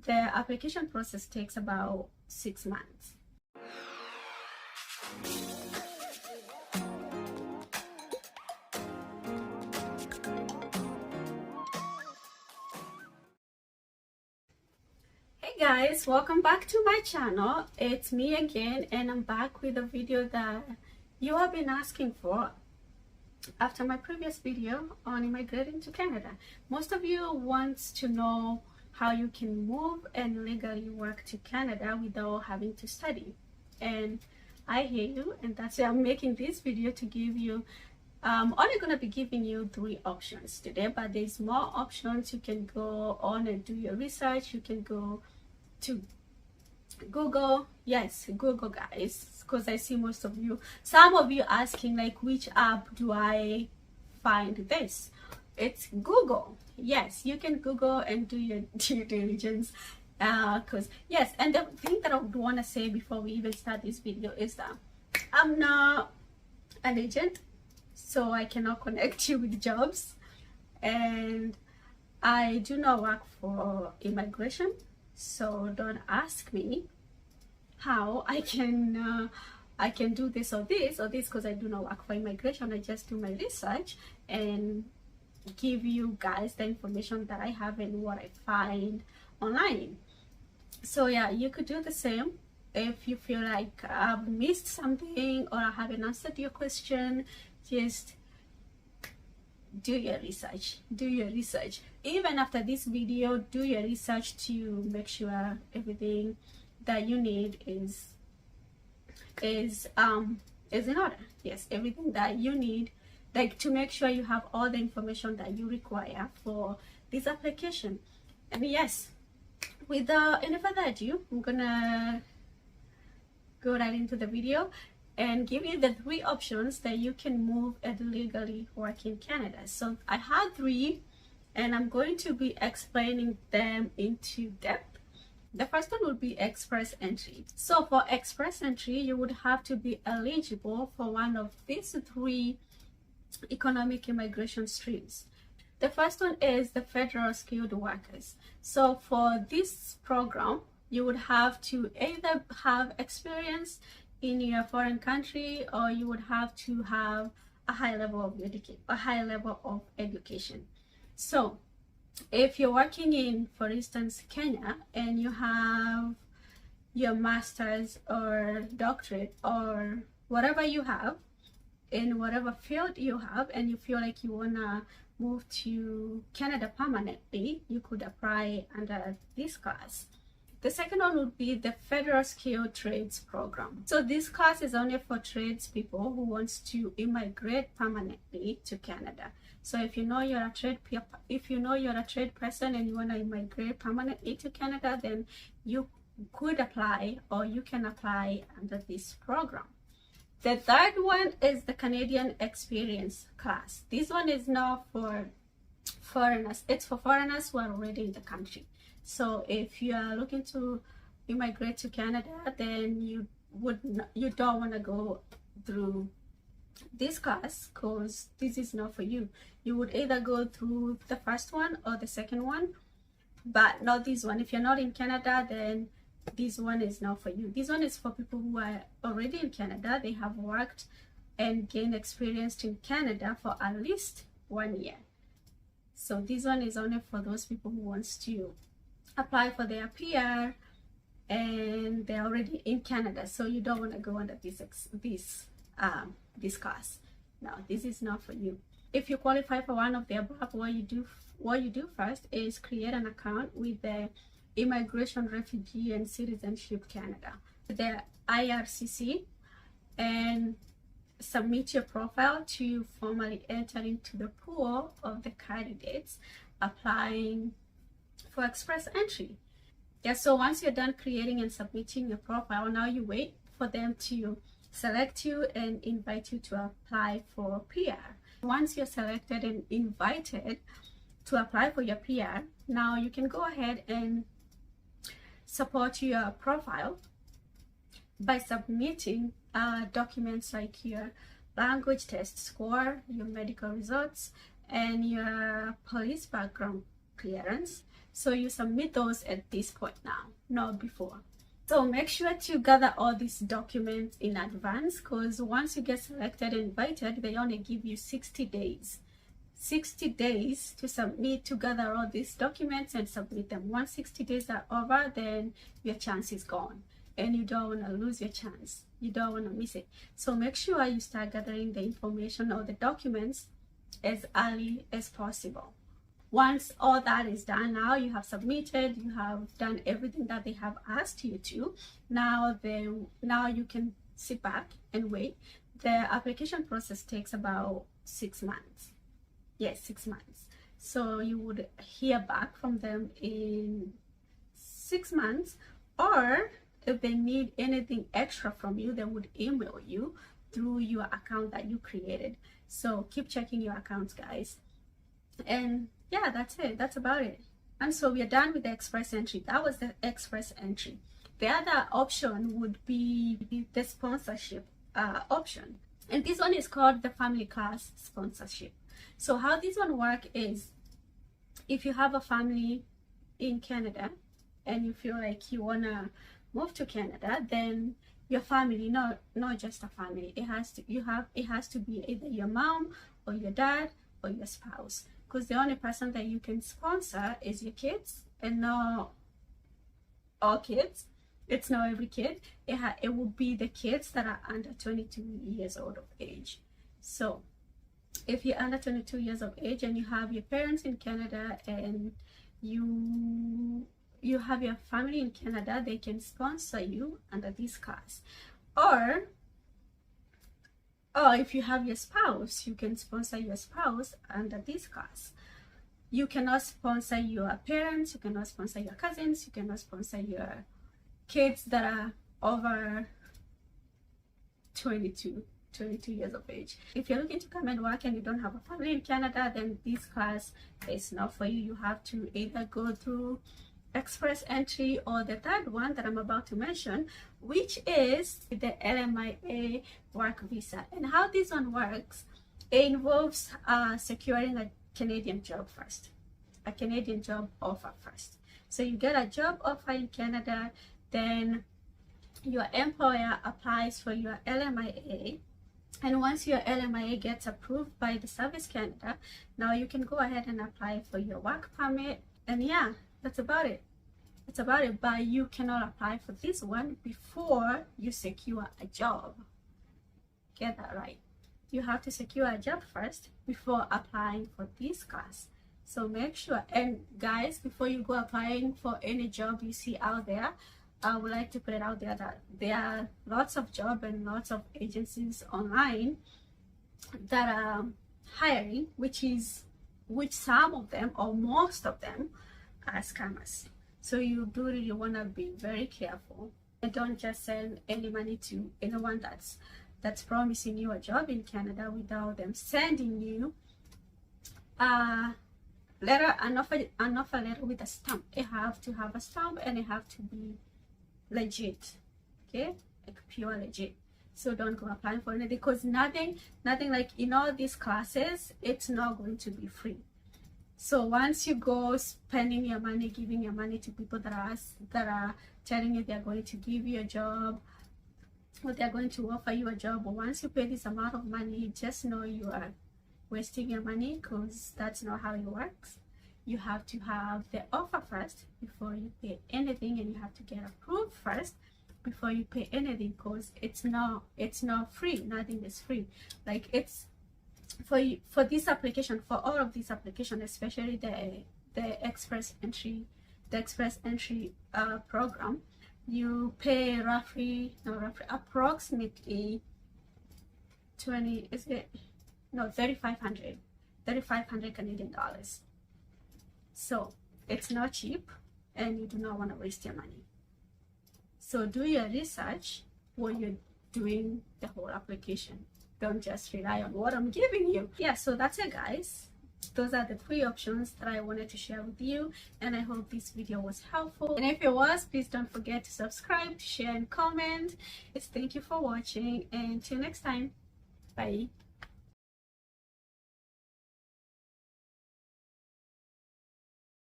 The application process takes about 6 months. Hey guys, welcome back to my channel. It's me again, and I'm back with a video that you have been asking for after my previous video on immigrating to Canada. Most of you want to know how you can move and legally work to Canada without having to study, and I hear you, and that's why I'm making this video to give you only going to be giving you 3 options today, but there's more options. You can go on and do your research. You can go to Google. Yes, Google, guys, because I see some of you asking like, which app do I find this? It's Google. Yes, you can Google and do your due diligence, because yes. And the thing that I would want to say before we even start this video is that I'm not an agent, so I cannot connect you with jobs, and I do not work for immigration, so don't ask me how I can do this or this or this, because I do not work for immigration. I just do my research and give you guys the information that I have and what I find online. So yeah, you could do the same. If you feel like I've missed something or I haven't answered your question, just do your research. Even after this video, do your research to make sure everything that you need is in order. Yes, everything that you need, like to make sure you have all the information that you require for this application. And yes, without any further ado, I'm gonna go right into the video and give you the 3 options that you can move and legally work in Canada. So I had 3, and I'm going to be explaining them into depth. The first one would be express entry. So for express entry, you would have to be eligible for one of these 3 economic immigration streams. The first one is the federal skilled workers. So for this program, you would have to either have experience in your foreign country, or you would have to have a high level of education. So if you're working in, for instance, Kenya, and you have your master's or doctorate or whatever you have in whatever field you have, and you feel like you wanna move to Canada permanently, you could apply under this class. The second one would be the Federal Skilled Trades Program. So this class is only for tradespeople who wants to immigrate permanently to Canada. So if you know you're a trade person and you want to immigrate permanently to Canada, then you could apply, or you can apply under this program. The third one is the Canadian Experience class. This one is not for foreigners. It's for foreigners who are already in the country. So if you are looking to immigrate to Canada, then you don't want to go through this class, because this is not for you. You would either go through the first one or the second one, but not this one. If you're not in Canada, then this one is not for you. This one is for people who are already in Canada. They have worked and gained experience in Canada for at least 1 year. So this one is only for those people who wants to apply for their PR and they're already in Canada, so you don't want to go under this class. No, this is not for you. If you qualify for one of the above, what you do first is create an account with the Immigration, Refugee and Citizenship Canada, the IRCC, and submit your profile to formally enter into the pool of the candidates applying for express entry. Yeah, so once you're done creating and submitting your profile, now you wait for them to select you and invite you to apply for PR. Once you're selected and invited to apply for your PR, now you can go ahead and support your profile by submitting documents like your language test score, your medical results, and your police background clearance. So you submit those at this point now, not before. So make sure to gather all these documents in advance, because once you get selected and invited, they only give you 60 days. 60 days to submit, to gather all these documents and submit them. Once 60 days are over, then your chance is gone, and you don't want to lose your chance. You don't want to miss it. So make sure you start gathering the information or the documents as early as possible. Once all that is done, now you have submitted, you have done everything that they have asked you to, now you can sit back and wait. The application process takes about 6 months. Yes, 6 months. So you would hear back from them in 6 months, or if they need anything extra from you, they would email you through your account that you created. So keep checking your accounts, guys. And yeah, that's it. That's about it. And so we are done with the express entry. That was the express entry. The other option would be the sponsorship option. And this one is called the family class sponsorship. So how this one works is, if you have a family in Canada and you feel like you want to move to Canada, then your family, not just a family, it has to be either your mom or your dad or your spouse, because the only person that you can sponsor is your kids, and not all kids. It's not every kid. It will be the kids that are under 22 years old of age. So if you're under 22 years of age and you have your parents in Canada and you have your family in Canada, they can sponsor you under this class. Or if you have your spouse, you can sponsor your spouse under this class. You cannot sponsor your parents, you cannot sponsor your cousins, you cannot sponsor your kids that are over 22 years of age. If you're looking to come and work and you don't have a family in Canada, then this class is not for you. You have to either go through express entry or the third one that I'm about to mention, which is the LMIA work visa. And how this one works, it involves securing a Canadian job first, a Canadian job offer first. So you get a job offer in Canada, then your employer applies for your LMIA, and once your LMIA gets approved by the Service Canada, now you can go ahead and apply for your work permit. And yeah, that's about it. That's about it. But you cannot apply for this one before you secure a job. Get that right. You have to secure a job first before applying for this class. So make sure, and guys, before you go applying for any job you see out there, I would like to put it out there that there are lots of jobs and lots of agencies online that are hiring, which some of them or most of them are scammers. So you do really want to be very careful and don't just send any money to anyone that's promising you a job in Canada without them sending you an offer letter with a stamp. It have to have a stamp and it have to be legit, okay, like pure legit. So don't go applying for anything, because nothing like in all these classes, it's not going to be free. So once you go spending your money, giving your money to people that are telling you they're going to give you a job or they're going to offer you a job, but once you pay this amount of money, just know you are wasting your money, because that's not how it works. You have to have the offer first before you pay anything, and you have to get approved first before you pay anything, because it's not free. Nothing is free. Like, it's for this application, for all of these applications, especially the express entry program, you pay approximately 3,500 Canadian dollars. So it's not cheap, and you do not want to waste your money. So do your research when you're doing the whole application. Don't just rely on what I'm giving you. Yeah, so that's it, guys. Those are the 3 options that I wanted to share with you, and I hope this video was helpful. And if it was, please don't forget to subscribe, share, and comment. Thank you for watching, and till next time, bye.